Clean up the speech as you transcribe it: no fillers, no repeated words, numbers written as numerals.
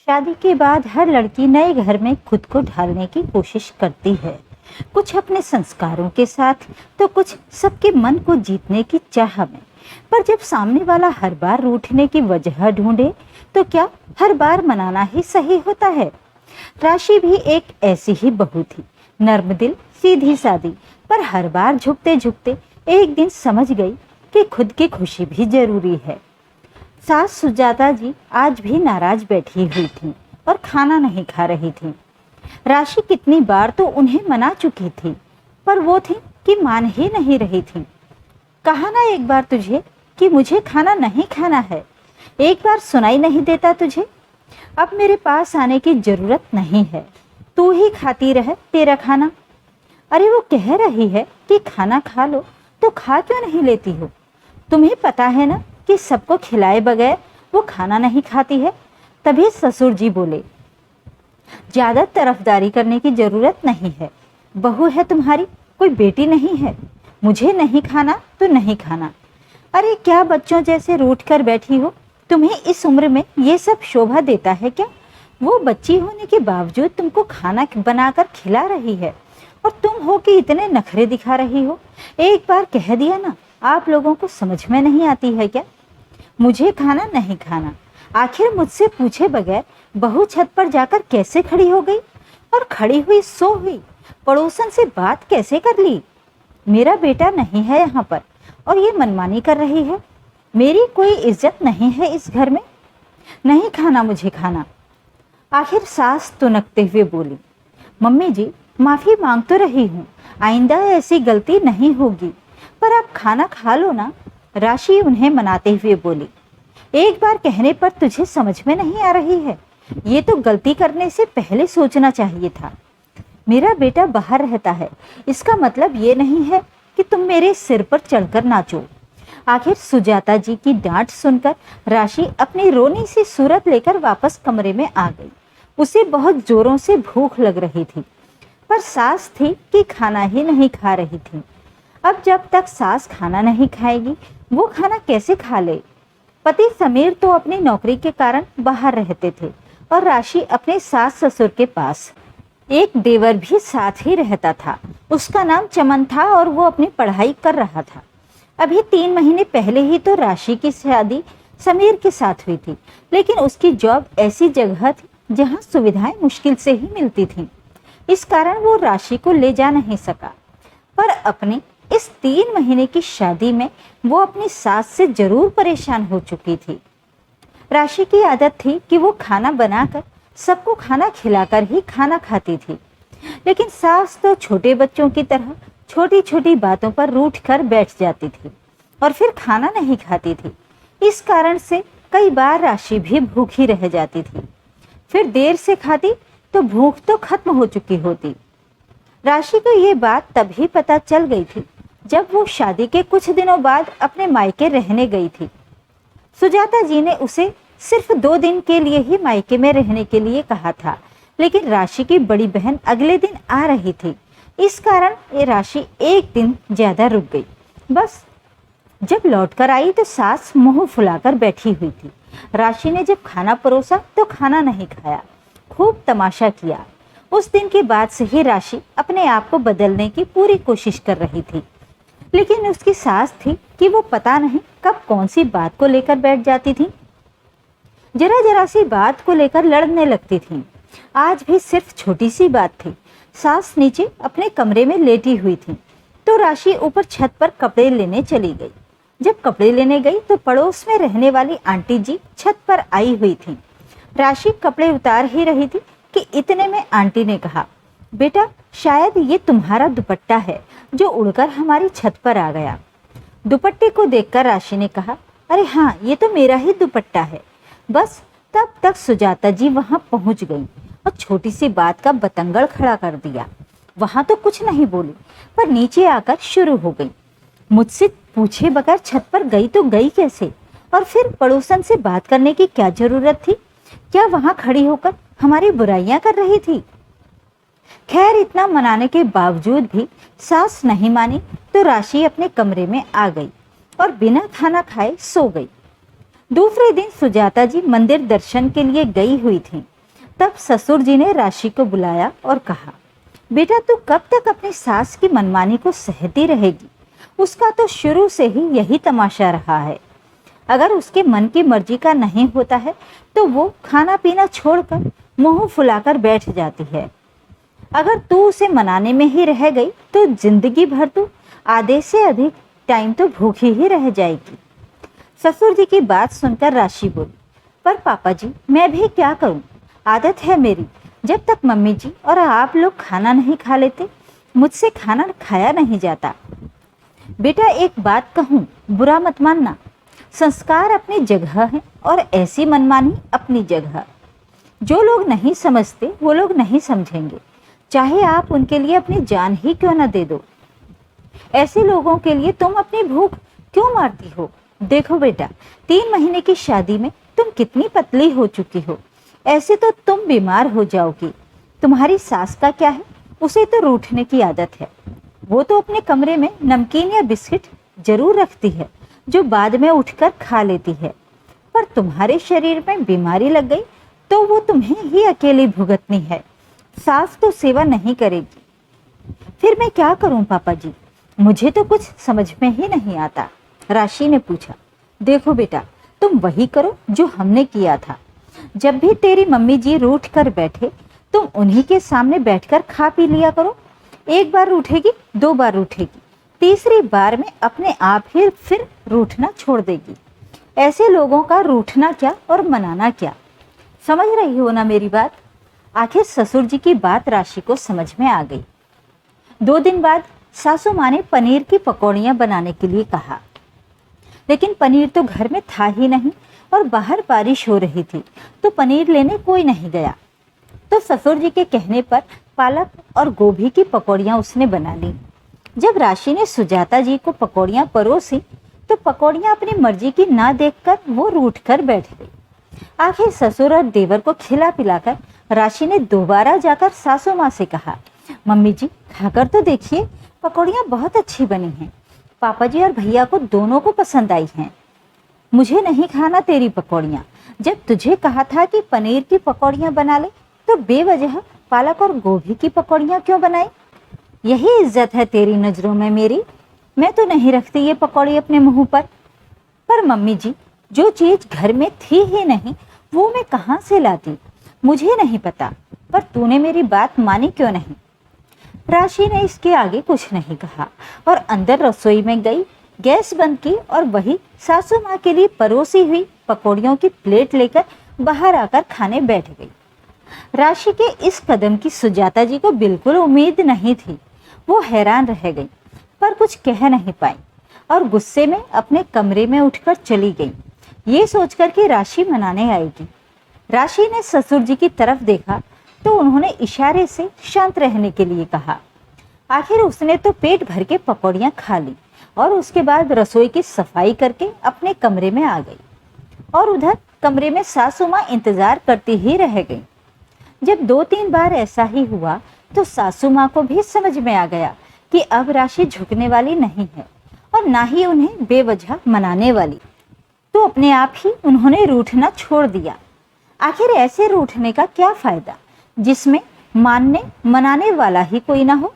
शादी के बाद हर लड़की नए घर में खुद को ढालने की कोशिश करती है। कुछ अपने संस्कारों के साथ तो कुछ सबके मन को जीतने की चाह में। पर जब सामने वाला हर बार रूठने की वजह ढूंढे तो क्या हर बार मनाना ही सही होता है? राशि भी एक ऐसी ही बहू थी, नर्म दिल, सीधी सादी, पर हर बार झुकते झुकते एक दिन समझ गई कि खुद की खुशी भी जरूरी है। सास सुजाता जी आज भी नाराज बैठी हुई थी और खाना नहीं खा रही थी। राशि कितनी बार तो उन्हें मना चुकी थी, पर वो थी कि मान ही नहीं रही थी। कहा ना एक बार तुझे कि मुझे खाना नहीं खाना है, एक बार सुनाई नहीं देता तुझे? अब मेरे पास आने की जरूरत नहीं है, तू ही खाती रह तेरा खाना। अरे वो कह रही है कि खाना खा लो तो खा क्यों नहीं लेती हो? तुम्हें पता है ना कि सबको खिलाए बगैर वो खाना नहीं खाती है। तभी ससुर जी बोले, ज्यादा तरफदारी करने की जरूरत नहीं है, बहू है तुम्हारी, कोई बेटी नहीं है। मुझे नहीं खाना तो नहीं खाना। अरे क्या बच्चों जैसे रूठ कर बैठी हो? तुम्हें इस उम्र में ये सब शोभा देता है क्या? वो बच्ची होने के बावजूद तुमको खाना बनाकर खिला रही है और तुम हो कि इतने नखरे दिखा रही हो। एक बार कह दिया ना, आप लोगों को समझ में नहीं आती है क्या? मुझे खाना नहीं खाना। आखिर मुझसे पूछे बगैर बहू छत पर जाकर कैसे खड़ी हो गई? और खड़ी हुई सो हुई पड़ोसन से बात कैसे कर ली? मेरा बेटा नहीं है यहाँ पर और ये मनमानी कर रही है। मेरी कोई इज्जत नहीं है इस घर में। नहीं खाना मुझे खाना। आखिर सास तुनकते हुए बोली, मम्मी जी माफी मांग तो रही हूँ, आइंदा ऐसी गलती नहीं होगी, पर आप खाना खा लो ना। राशि उन्हें मनाते हुए बोली, एक बार कहने पर तुझे समझ में नहीं आ रही है? ये तो गलती करने से पहले सोचना चाहिए था। मेरा बेटा बाहर रहता है, इसका मतलब ये नहीं है कि तुम मेरे सिर पर चढ़कर नाचो। आखिर सुजाता जी की डांट सुनकर राशि अपनी रोनी सी सूरत लेकर वापस कमरे में आ गई। उसे बहुत जोरों से भूख लग रही थी, पर सास थी कि खाना ही नहीं खा रही थी। अब जब तक सास खाना नहीं खाएगी वो खाना कैसे खा ले? पति समीर तो अपनी नौकरी के कारण बाहर रहते थे और राशि अपने सास ससुर के पास। एक देवर भी साथ ही रहता था, उसका नाम चमन था और वो अपनी पढ़ाई कर रहा था। अभी 3 महीने पहले ही तो राशि की शादी समीर के साथ हुई थी, लेकिन उसकी जॉब ऐसी जगह थी जहां सुविधाएं मुश्किल से ही मिलती थीं। इस कारण वो राशि को ले जा नहीं सका। पर अपनी इस 3 महीने की शादी में वो अपनी सास से जरूर परेशान हो चुकी थी। राशि की आदत थी कि वो खाना बनाकर सबको खाना खिलाकर ही खाना खाती थी, लेकिन सास तो छोटे बच्चों की तरह छोटी छोटी बातों पर रूठ कर बैठ जाती थी और फिर खाना नहीं खाती थी। इस कारण से कई बार राशि भी भूखी रह जाती थी। फिर देर से खाती तो भूख तो खत्म हो चुकी होती। राशि को ये बात तभी पता चल गई थी जब वो शादी के कुछ दिनों बाद अपने मायके रहने गई थी। सुजाता जी ने उसे सिर्फ 2 दिन के लिए ही मायके में रहने के लिए कहा था, लेकिन राशि की बड़ी बहन अगले दिन आ रही थी। इस कारण ये राशि एक दिन ज्यादा रुक गई। बस जब लौटकर आई तो सास मुंह फुलाकर बैठी हुई थी। राशि ने जब खाना परोसा तो खाना नहीं खाया, खूब तमाशा किया। उस दिन के बाद से ही राशि अपने आप को बदलने की पूरी कोशिश कर रही थी, लेकिन उसकी सास थी कि वो पता नहीं कब कौन सी बात को लेकर बैठ जाती थी। जरा जरा सी बात को लेकर लड़ने लगती थी। आज भी सिर्फ छोटी सी बात थी। सास नीचे अपने कमरे में लेटी हुई थी तो राशि ऊपर छत पर कपड़े लेने चली गई। जब कपड़े लेने गई तो पड़ोस में रहने वाली आंटी जी छत पर आई हुई थी। राशि कपड़े उतार ही रही थी कि इतने में आंटी ने कहा, बेटा शायद ये तुम्हारा दुपट्टा है जो उड़कर हमारी छत पर आ गया। दुपट्टे को देखकर राशि ने कहा, अरे हाँ, ये तो मेरा ही दुपट्टा है। बस तब तक सुजाता जी वहां पहुंच गई और छोटी सी बात का बतंगड़ खड़ा कर दिया। वहां तो कुछ नहीं बोली, पर नीचे आकर शुरू हो गई। मुझसे पूछे बगैर छत पर गई तो गई कैसे? और फिर पड़ोसन से बात करने की क्या जरूरत थी? क्या वहां खड़ी होकर हमारी बुराइयां कर रही थी? खैर इतना मनाने के बावजूद भी सास नहीं मानी तो राशि अपने कमरे में आ गई और बिना खाना खाए सो गई। दूसरे दिन सुजाता जी मंदिर दर्शन के लिए गई हुई थी। तब ससुर जी ने राशि को बुलाया और कहा, बेटा तू कब तक अपनी सास की मनमानी को सहती रहेगी? उसका तो शुरू से ही यही तमाशा रहा है। अगर उसके मन की मर्जी का नहीं होता है तो वो खाना पीना छोड़कर मुंह फुलाकर बैठ जाती है। अगर तू उसे मनाने में ही रह गई तो जिंदगी भर तू आधे से अधिक टाइम तो भूखी ही रह जाएगी। ससुर जी की बात सुनकर राशि बोली, पर पापा जी मैं भी क्या करूं? आदत है मेरी, जब तक मम्मी जी और आप लोग खाना नहीं खा लेते मुझसे खाना खाया नहीं जाता। बेटा एक बात कहूं, बुरा मत मानना, संस्कार अपनी जगह है और ऐसी मनमानी अपनी जगह। जो लोग नहीं समझते वो लोग नहीं समझेंगे, चाहे आप उनके लिए अपनी जान ही क्यों न दे दो। ऐसे लोगों के लिए तुम अपनी भूख क्यों मारती हो? देखो बेटा, 3 महीने की शादी में तुम कितनी पतली हो चुकी हो, ऐसे तो तुम बीमार हो जाओगी। तुम्हारी सास का क्या है, उसे तो रूठने की आदत है। वो तो अपने कमरे में नमकीन या बिस्किट जरूर रखती है जो बाद में उठकर खा लेती है, पर तुम्हारे शरीर में बीमारी लग गई तो वो तुम्हें ही अकेली भुगतनी है। सास तो सेवा नहीं करेगी। फिर मैं क्या करूं पापा जी? मुझे तो कुछ समझ में ही नहीं आता। राशि ने पूछा, देखो बेटा तुम वही करो जो हमने किया था। जब भी तेरी मम्मी जी रूठ कर बैठे तुम उन्हीं के सामने बैठकर खा पी लिया करो। एक बार रूठेगी, 2 बार रूठेगी, तीसरी बार में अपने आप ही फिर रूठना छोड़ देगी। ऐसे लोगों का रूठना क्या और मनाना क्या? समझ रही हो ना मेरी बात? आखिर ससुर जी की बात राशि को समझ में आ गई। 2 दिन बाद सासू माँ ने पनीर की पकौड़ियाँ बनाने के लिए कहा, लेकिन पनीर तो घर में था ही नहीं और बाहर बारिश हो रही थी तो पनीर लेने कोई नहीं गया। तो ससुर जी के कहने पर पालक और गोभी की पकौड़ियाँ उसने बना ली। जब राशि ने सुजाता जी को पकौड़ियाँ परोसी तो पकौड़ियाँ अपनी मर्जी की ना देखकर वो रूठ कर बैठ गई। आखिर ससुर और देवर को खिला पिलाकर राशि ने दोबारा जाकर सासू माँ से कहा, मम्मी जी खाकर तो देखिए, पकौड़ियाँ बहुत अच्छी बनी हैं। पापा जी और भैया को दोनों को पसंद आई हैं। मुझे नहीं खाना तेरी पकौड़ियाँ। जब तुझे कहा था कि पनीर की पकौड़ियाँ बना ले तो बेवजह पालक और गोभी की पकौड़ियाँ क्यों बनाई? यही इज्जत है तेरी नज़रों में मेरी? मैं तो नहीं रखती ये पकौड़ी अपने मुंह पर मम्मी जी जो चीज़ घर में थी ही नहीं वो मैं कहाँ से लाती? मुझे नहीं पता, पर तूने मेरी बात मानी क्यों नहीं? राशि ने इसके आगे कुछ नहीं कहा और अंदर रसोई में गई, गैस बंद की और वही सासू माँ के लिए परोसी हुई पकौड़ियों की प्लेट लेकर बाहर आकर खाने बैठ गई। राशि के इस कदम की सुजाता जी को बिल्कुल उम्मीद नहीं थी। वो हैरान रह गई पर कुछ कह नहीं पाई और गुस्से में अपने कमरे में उठकर चली गई, ये सोचकर कि राशि मनाने आएगी। राशि ने ससुर जी की तरफ देखा तो उन्होंने इशारे से शांत रहने के लिए कहा। आखिर उसने तो पेट भर के पकौड़ियाँ खा ली और उसके बाद रसोई की सफाई करके अपने कमरे में आ गई और उधर कमरे में सासू माँ इंतजार करती ही रह गई। जब 2-3 बार ऐसा ही हुआ तो सासू माँ को भी समझ में आ गया कि अब राशि झुकने वाली नहीं है और ना ही उन्हें बेवजह मनाने वाली, तो अपने आप ही उन्होंने रूठना छोड़ दिया। आखिर ऐसे रूठने का क्या फायदा जिसमें मानने मनाने वाला ही कोई ना हो?